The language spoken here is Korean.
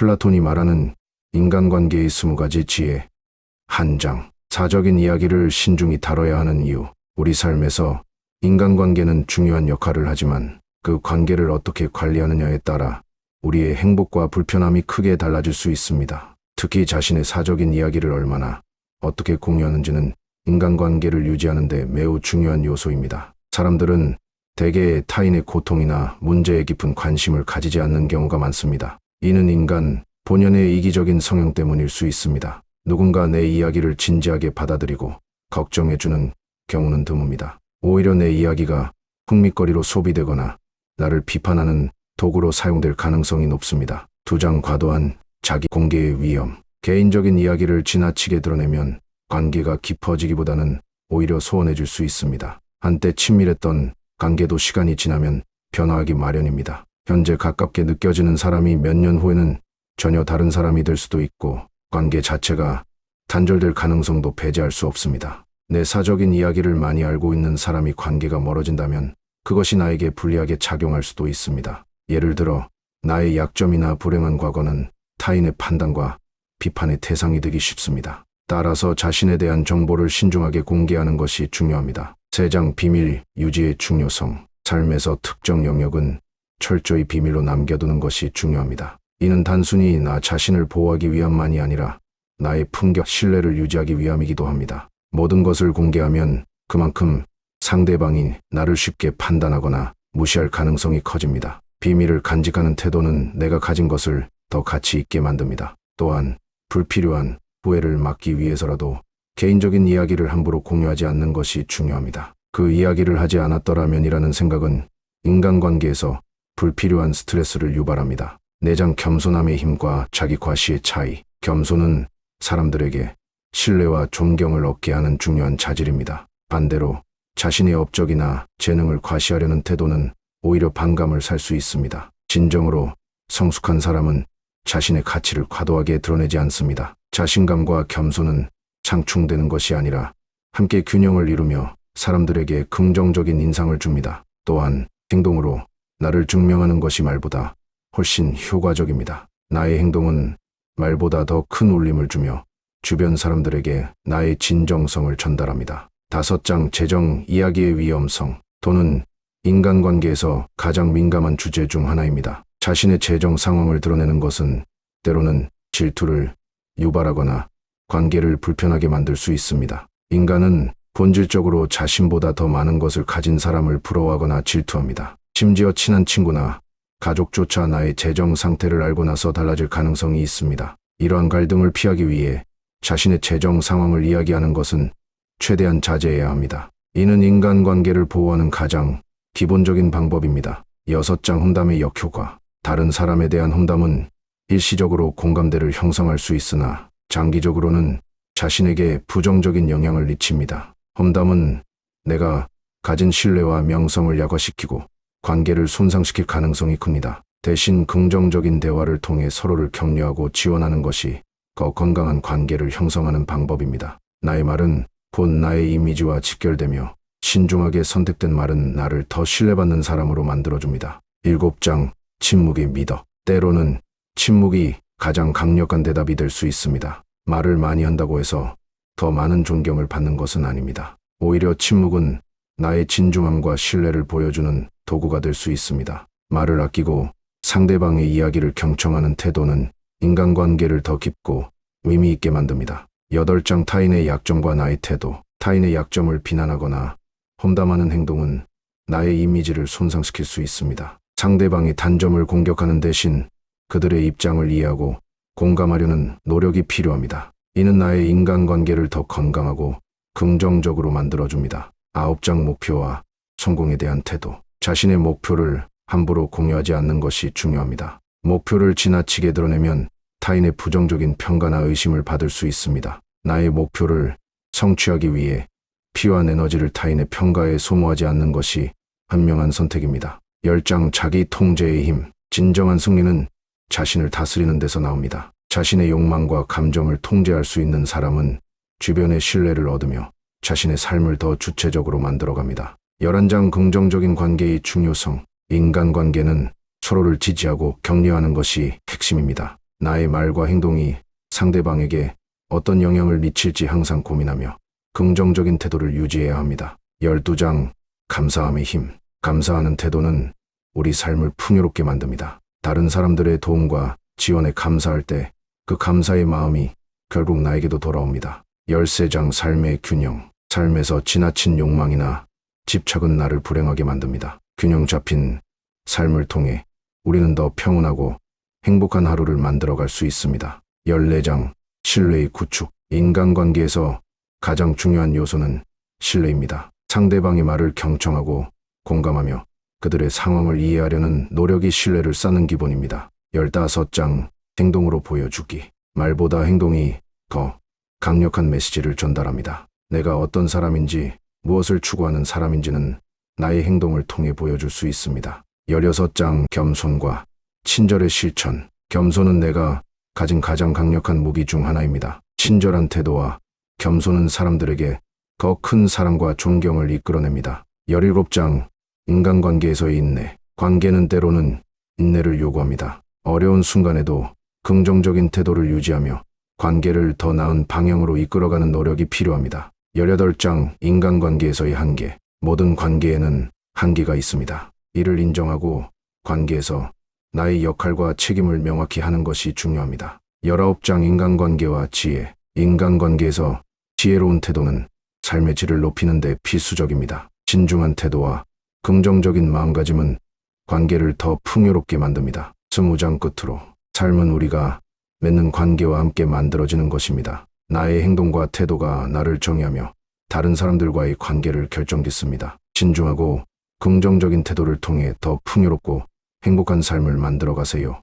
플라톤이 말하는 인간관계의 20가지 지혜. 한 장. 사적인 이야기를 신중히 다뤄야 하는 이유. 우리 삶에서 인간관계는 중요한 역할을 하지만 그 관계를 어떻게 관리하느냐에 따라 우리의 행복과 불편함이 크게 달라질 수 있습니다. 특히 자신의 사적인 이야기를 얼마나 어떻게 공유하는지는 인간관계를 유지하는 데 매우 중요한 요소입니다. 사람들은 대개 타인의 고통이나 문제에 깊은 관심을 가지지 않는 경우가 많습니다. 이는 인간 본연의 이기적인 성향 때문일 수 있습니다. 누군가 내 이야기를 진지하게 받아들이고 걱정해주는 경우는 드뭅니다. 오히려 내 이야기가 흥미거리로 소비되거나 나를 비판하는 도구로 사용될 가능성이 높습니다. 2장. 과도한 자기 공개의 위험. 개인적인 이야기를 지나치게 드러내면 관계가 깊어지기보다는 오히려 소원해질 수 있습니다. 한때 친밀했던 관계도 시간이 지나면 변화하기 마련입니다. 현재 가깝게 느껴지는 사람이 몇 년 후에는 전혀 다른 사람이 될 수도 있고 관계 자체가 단절될 가능성도 배제할 수 없습니다. 내 사적인 이야기를 많이 알고 있는 사람이 관계가 멀어진다면 그것이 나에게 불리하게 작용할 수도 있습니다. 예를 들어 나의 약점이나 불행한 과거는 타인의 판단과 비판의 대상이 되기 쉽습니다. 따라서 자신에 대한 정보를 신중하게 공개하는 것이 중요합니다. 3장. 비밀 유지의 중요성. 삶에서 특정 영역은 철저히 비밀로 남겨두는 것이 중요합니다. 이는 단순히 나 자신을 보호하기 위함만이 아니라 나의 품격, 신뢰를 유지하기 위함이기도 합니다. 모든 것을 공개하면 그만큼 상대방이 나를 쉽게 판단하거나 무시할 가능성이 커집니다. 비밀을 간직하는 태도는 내가 가진 것을 더 가치 있게 만듭니다. 또한 불필요한 후회를 막기 위해서라도 개인적인 이야기를 함부로 공유하지 않는 것이 중요합니다. 그 이야기를 하지 않았더라면이라는 생각은 인간관계에서 불필요한 스트레스를 유발합니다. 4장. 겸손함의 힘과 자기 과시의 차이. 겸손은 사람들에게 신뢰와 존경을 얻게 하는 중요한 자질입니다. 반대로 자신의 업적이나 재능을 과시하려는 태도는 오히려 반감을 살 수 있습니다. 진정으로 성숙한 사람은 자신의 가치를 과도하게 드러내지 않습니다. 자신감과 겸손은 상충되는 것이 아니라 함께 균형을 이루며 사람들에게 긍정적인 인상을 줍니다. 또한 행동으로 나를 증명하는 것이 말보다 훨씬 효과적입니다. 나의 행동은 말보다 더 큰 울림을 주며 주변 사람들에게 나의 진정성을 전달합니다. 5장. 재정 이야기의 위험성. 돈은 인간관계에서 가장 민감한 주제 중 하나입니다. 자신의 재정 상황을 드러내는 것은 때로는 질투를 유발하거나 관계를 불편하게 만들 수 있습니다. 인간은 본질적으로 자신보다 더 많은 것을 가진 사람을 부러워하거나 질투합니다. 심지어 친한 친구나 가족조차 나의 재정 상태를 알고 나서 달라질 가능성이 있습니다. 이러한 갈등을 피하기 위해 자신의 재정 상황을 이야기하는 것은 최대한 자제해야 합니다. 이는 인간관계를 보호하는 가장 기본적인 방법입니다. 6장. 험담의 역효과. 다른 사람에 대한 험담은 일시적으로 공감대를 형성할 수 있으나 장기적으로는 자신에게 부정적인 영향을 미칩니다. 험담은 내가 가진 신뢰와 명성을 약화시키고 관계를 손상시킬 가능성이 큽니다. 대신 긍정적인 대화를 통해 서로를 격려하고 지원하는 것이 더 건강한 관계를 형성하는 방법입니다. 나의 말은 곧 나의 이미지와 직결되며 신중하게 선택된 말은 나를 더 신뢰받는 사람으로 만들어줍니다. 7장. 침묵의 미덕. 때로는 침묵이 가장 강력한 대답이 될 수 있습니다. 말을 많이 한다고 해서 더 많은 존경을 받는 것은 아닙니다. 오히려 침묵은 나의 진중함과 신뢰를 보여주는 도구가 될 수 있습니다. 말을 아끼고 상대방의 이야기를 경청하는 태도는 인간관계를 더 깊고 의미 있게 만듭니다. 8장. 타인의 약점과 나의 태도. 타인의 약점을 비난하거나 험담하는 행동은 나의 이미지를 손상시킬 수 있습니다. 상대방의 단점을 공격하는 대신 그들의 입장을 이해하고 공감하려는 노력이 필요합니다. 이는 나의 인간관계를 더 건강하고 긍정적으로 만들어줍니다. 9장. 목표와 성공에 대한 태도. 자신의 목표를 함부로 공유하지 않는 것이 중요합니다. 목표를 지나치게 드러내면 타인의 부정적인 평가나 의심을 받을 수 있습니다. 나의 목표를 성취하기 위해 피와 에너지를 타인의 평가에 소모하지 않는 것이 현명한 선택입니다. 10장. 자기 통제의 힘. 진정한 승리는 자신을 다스리는 데서 나옵니다. 자신의 욕망과 감정을 통제할 수 있는 사람은 주변의 신뢰를 얻으며 자신의 삶을 더 주체적으로 만들어갑니다. 11장. 긍정적인 관계의 중요성. 인간관계는 서로를 지지하고 격려하는 것이 핵심입니다. 나의 말과 행동이 상대방에게 어떤 영향을 미칠지 항상 고민하며 긍정적인 태도를 유지해야 합니다. 12장 감사함의 힘. 감사하는 태도는 우리 삶을 풍요롭게 만듭니다. 다른 사람들의 도움과 지원에 감사할 때 그 감사의 마음이 결국 나에게도 돌아옵니다. 13장 삶의 균형. 삶에서 지나친 욕망이나 집착은 나를 불행하게 만듭니다. 균형 잡힌 삶을 통해 우리는 더 평온하고 행복한 하루를 만들어갈 수 있습니다. 14장 신뢰의 구축. 인간관계에서 가장 중요한 요소는 신뢰입니다. 상대방의 말을 경청하고 공감하며 그들의 상황을 이해하려는 노력이 신뢰를 쌓는 기본입니다. 15장 행동으로 보여주기. 말보다 행동이 더 강력한 메시지를 전달합니다. 내가 어떤 사람인지, 무엇을 추구하는 사람인지는 나의 행동을 통해 보여줄 수 있습니다. 16장 겸손과 친절의 실천. 겸손은 내가 가진 가장 강력한 무기 중 하나입니다. 친절한 태도와 겸손은 사람들에게 더 큰 사랑과 존경을 이끌어냅니다. 17장 인간관계에서의 인내. 관계는 때로는 인내를 요구합니다. 어려운 순간에도 긍정적인 태도를 유지하며 관계를 더 나은 방향으로 이끌어가는 노력이 필요합니다. 18장 인간관계에서의 한계. 모든 관계에는 한계가 있습니다. 이를 인정하고 관계에서 나의 역할과 책임을 명확히 하는 것이 중요합니다. 19장 인간관계와 지혜. 인간관계에서 지혜로운 태도는 삶의 질을 높이는 데 필수적입니다. 진중한 태도와 긍정적인 마음가짐은 관계를 더 풍요롭게 만듭니다. 20장 끝으로 삶은 우리가 맺는 관계와 함께 만들어지는 것입니다. 나의 행동과 태도가 나를 정의하며 다른 사람들과의 관계를 결정짓습니다. 진중하고 긍정적인 태도를 통해 더 풍요롭고 행복한 삶을 만들어 가세요.